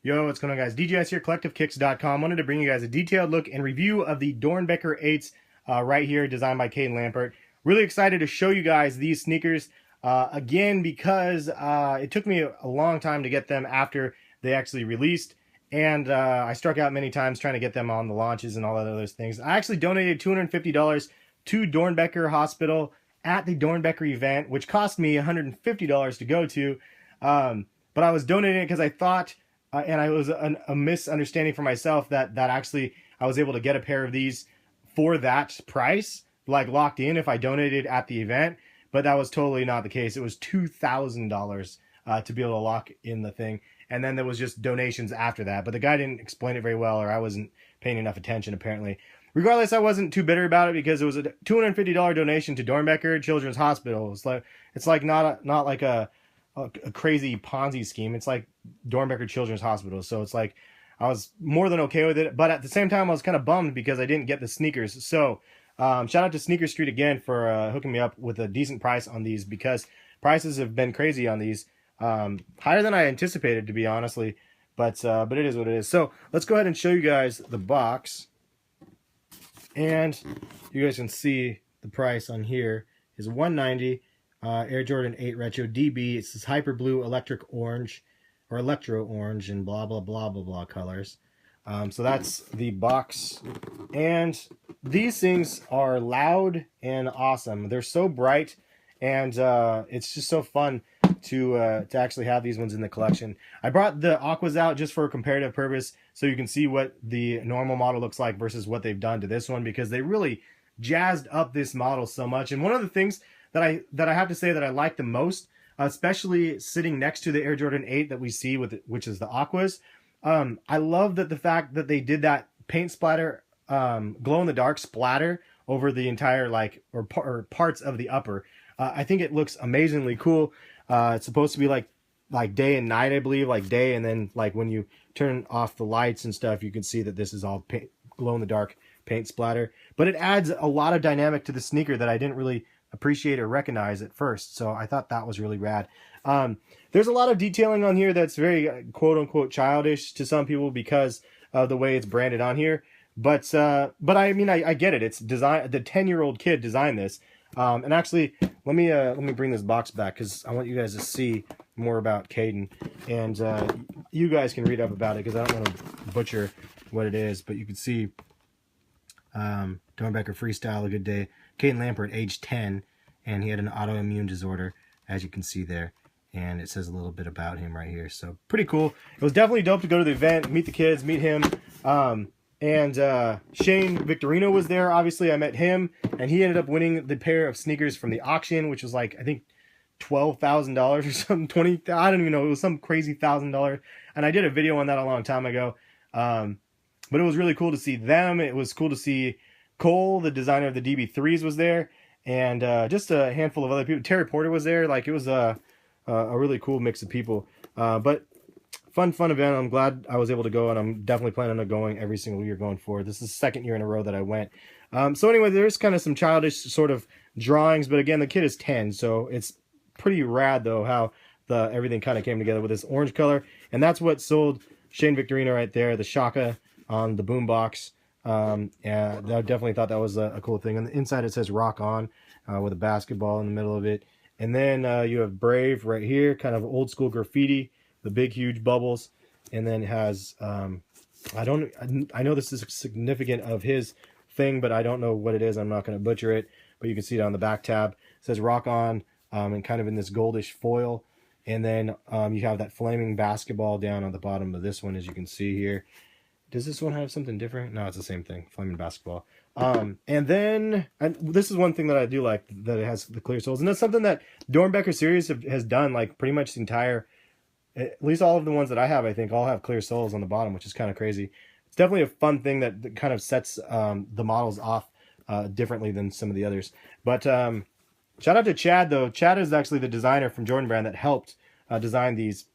Yo, what's going on, guys? DJS here, CollectiveKicks.com. Wanted to bring you guys a detailed look and review of the Doernbecher 8s right here, designed by Caden Lampert. Really excited to show you guys these sneakers again because it took me a long time to get them after they actually released, and I struck out many times trying to get them on the launches and all that other things. I actually donated $250 to Doernbecher Hospital at the Doernbecher event, which cost me $150 to go to, but I was donating it because I thought and I was a misunderstanding for myself that actually I was able to get a pair of these for that price, like locked in, if I donated at the event. But that was totally not the case. It was $2,000 to be able to lock in the thing. And then there was just donations after that. But the guy didn't explain it very well, or I wasn't paying enough attention, apparently. Regardless, I wasn't too bitter about it because it was a $250 donation to Doernbecher Children's Hospital. It's like not like a crazy Ponzi scheme. It's like Doernbecher Children's Hospital. So it's like I was more than okay with it, but at the same time I was kind of bummed because I didn't get the sneakers. So shout out to Sneaker Street again for hooking me up with a decent price on these, because prices have been crazy on these, higher than I anticipated, to be honestly, but it is what it is. So let's go ahead and show you guys the box, and you guys can see the price on here is $190. Air Jordan 8 Retro DB. It's this hyper blue, electric orange, or electro orange, and blah blah blah blah blah colors. So that's the box, and these things are loud and awesome. They're so bright, and it's just so fun to actually have these ones in the collection. I brought the Aquas out just for a comparative purpose, so you can see what the normal model looks like versus what they've done to this one, because they really jazzed up this model so much. And one of the things that I have to say that I like the most, especially sitting next to the Air Jordan 8 that we see with which is the Aquas, I love that the fact that they did that paint splatter, glow in the dark splatter over the entire or parts of the upper. I think it looks amazingly cool. It's supposed to be like day and night, I believe, like day, and then like when you turn off the lights and stuff, you can see that this is all glow in the dark paint splatter. But it adds a lot of dynamic to the sneaker that I didn't really appreciate or recognize at first, so I thought that was really rad. There's a lot of detailing on here that's very quote-unquote childish to some people because of the way it's branded on here, but I mean, I get it. It's design. The 10-year-old kid designed this, and actually let me bring this box back because I want you guys to see more about Caden, and you guys can read up about it because I don't want to butcher what it is, but you can see Doernbecher Freestyle, a good day. Caden Lampert, age 10, and he had an autoimmune disorder, as you can see there, and it says a little bit about him right here. So pretty cool. It was definitely dope to go to the event, meet the kids, meet him, and Shane Victorino was there. Obviously, I met him, and he ended up winning the pair of sneakers from the auction, which was like, I think, $12,000 or something, 20. I don't even know. It was some crazy $1,000, and I did a video on that a long time ago. But it was really cool to see them. It was cool to see Cole, the designer of the DB3s, was there, and just a handful of other people. Terry Porter was there. Like, it was a really cool mix of people. But fun event. I'm glad I was able to go, and I'm definitely planning on going every single year going forward. This is the second year in a row that I went. So anyway, there's kind of some childish sort of drawings, but again, the kid is 10, so it's pretty rad though how everything kind of came together with this orange color, and that's what sold Shane Victorino right there, the Shaka on the boombox. And I definitely thought that was a cool thing. On the inside it says Rock On, with a basketball in the middle of it, and then you have Brave right here, kind of old school graffiti, the big huge bubbles, and then it has I know this is significant of his thing, but I don't know what it is. I'm not going to butcher it, but you can see it on the back tab. It says Rock On, and kind of in this goldish foil, and then you have that flaming basketball down on the bottom of this one, as you can see here. Does this one have something different? No, it's the same thing, flaming basketball. And then this is one thing that I do like, that it has the clear soles, and that's something that Doernbecher series has done, like pretty much the entire, at least all of the ones that I have, I think all have clear soles on the bottom, which is kind of crazy. It's definitely a fun thing that kind of sets the models off differently than some of the others. But shout out to Chad though. Chad is actually the designer from Jordan Brand that helped design these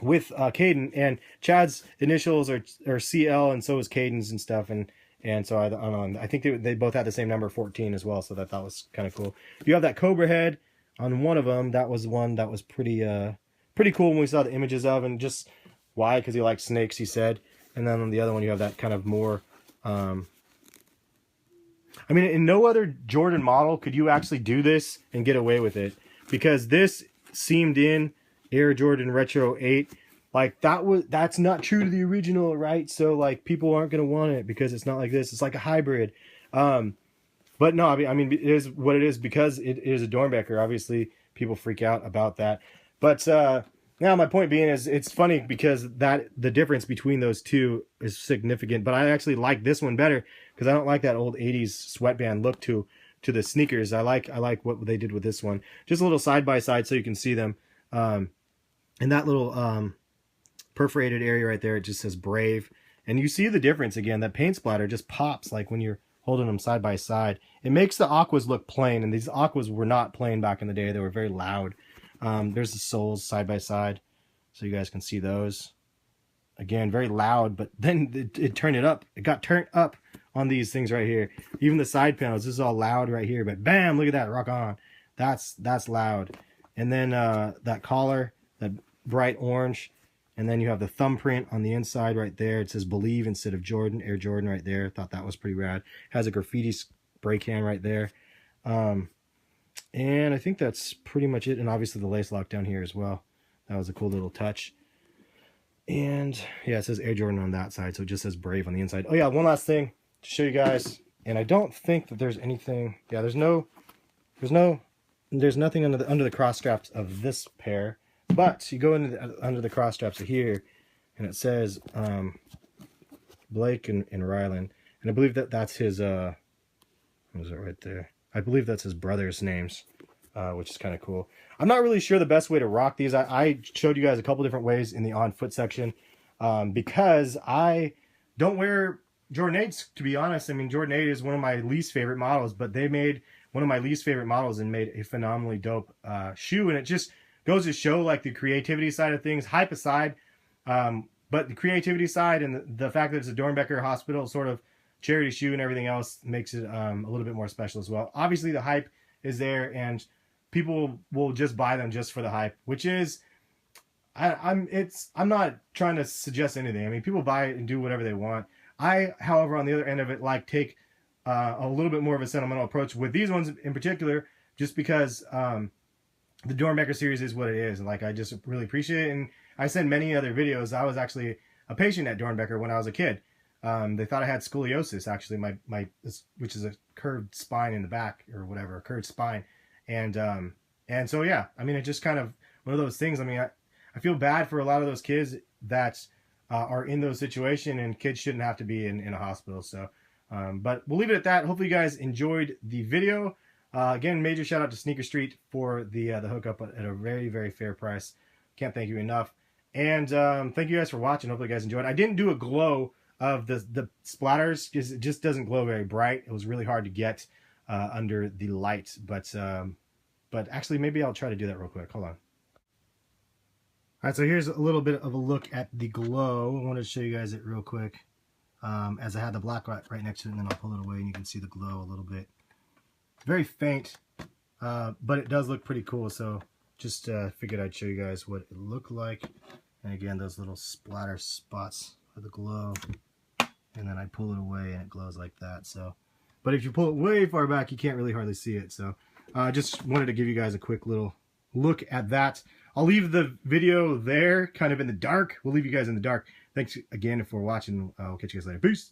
with Caden, and Chad's initials are CL, and so is Caden's and stuff, and so I don't know, I think they both had the same number, 14, as well, so that was kind of cool. You have that Cobra head on one of them. That was one that was pretty cool when we saw the images of, and just Why? Because he likes snakes, he said. And then on the other one, you have that kind of more... I mean, in no other Jordan model could you actually do this and get away with it. Because this seamed in Air Jordan Retro 8, like that's not true to the original, right? So like people aren't going to want it because it's not like this. It's like a hybrid. But no, I mean, it is what it is because it is a Doernbecher. Obviously, people freak out about that. But now my point being is it's funny because the difference between those two is significant. But I actually like this one better because I don't like that old 80s sweatband look to the sneakers. I like what they did with this one. Just a little side by side so you can see them. And that little perforated area right there, it just says Brave. And you see the difference again. That paint splatter just pops like when you're holding them side by side. It makes the aquas look plain, and these aquas were not plain back in the day. They were very loud. There's the soles side by side, so you guys can see those. Again, very loud, but then it turned it up. It got turned up on these things right here. Even the side panels, this is all loud right here, but bam, look at that, rock on. That's loud. And then that collar, that bright orange. And then you have the thumbprint on the inside right there. It says Believe instead of Jordan, Air Jordan right there. Thought that was pretty rad. Has a graffiti spray can right there. And I think that's pretty much it. And obviously the lace lock down here as well. That was a cool little touch. And yeah, it says Air Jordan on that side. So it just says Brave on the inside. Oh yeah, one last thing to show you guys. And I don't think that there's anything. Yeah, there's nothing under the cross straps of this pair. But you go under the cross straps of here, and it says Blake and Rylan, and I believe that's his. What is it right there? I believe that's his brother's names, which is kind of cool. I'm not really sure the best way to rock these. I showed you guys a couple different ways in the on foot section, because I don't wear Jordan 8s, to be honest. I mean, Jordan 8 is one of my least favorite models, but they made one of my least favorite models and made a phenomenally dope shoe, and it just goes to show like the creativity side of things, hype aside, but the creativity side and the fact that it's a Doernbecher hospital sort of charity shoe and everything else makes it a little bit more special as well. Obviously the hype is there and people will just buy them just for the hype, which is, I'm not trying to suggest anything. I mean, people buy it and do whatever they want. I, however, on the other end of it, like take a little bit more of a sentimental approach with these ones in particular, just because the Doernbecher series is what it is. And like, I just really appreciate it. And I said many other videos, I was actually a patient at Doernbecher when I was a kid. They thought I had scoliosis, actually, which is a curved spine in the back or whatever, a curved spine. And so, yeah, I mean, it's just kind of one of those things. I mean, I feel bad for a lot of those kids that are in those situations, and kids shouldn't have to be in a hospital. So, but we'll leave it at that. Hopefully you guys enjoyed the video. Again, major shout out to Sneaker Street for the hookup at a very, very fair price. Can't thank you enough. And thank you guys for watching. Hopefully you guys enjoyed. I didn't do a glow of the splatters because it just doesn't glow very bright. It was really hard to get under the light. But actually, maybe I'll try to do that real quick. Hold on. All right, so here's a little bit of a look at the glow. I wanted to show you guys it real quick. As I had the black right next to it, and then I'll pull it away and you can see the glow a little bit. Very faint, but it does look pretty cool, so just figured I'd show you guys what it looked like. And again, those little splatter spots of the glow, and then I pull it away and it glows like that. So, but if you pull it way far back, you can't really hardly see it. So just wanted to give you guys a quick little look at that. I'll leave the video there, kind of in the dark. We'll leave you guys in the dark. Thanks again for watching. I'll catch you guys later. Peace.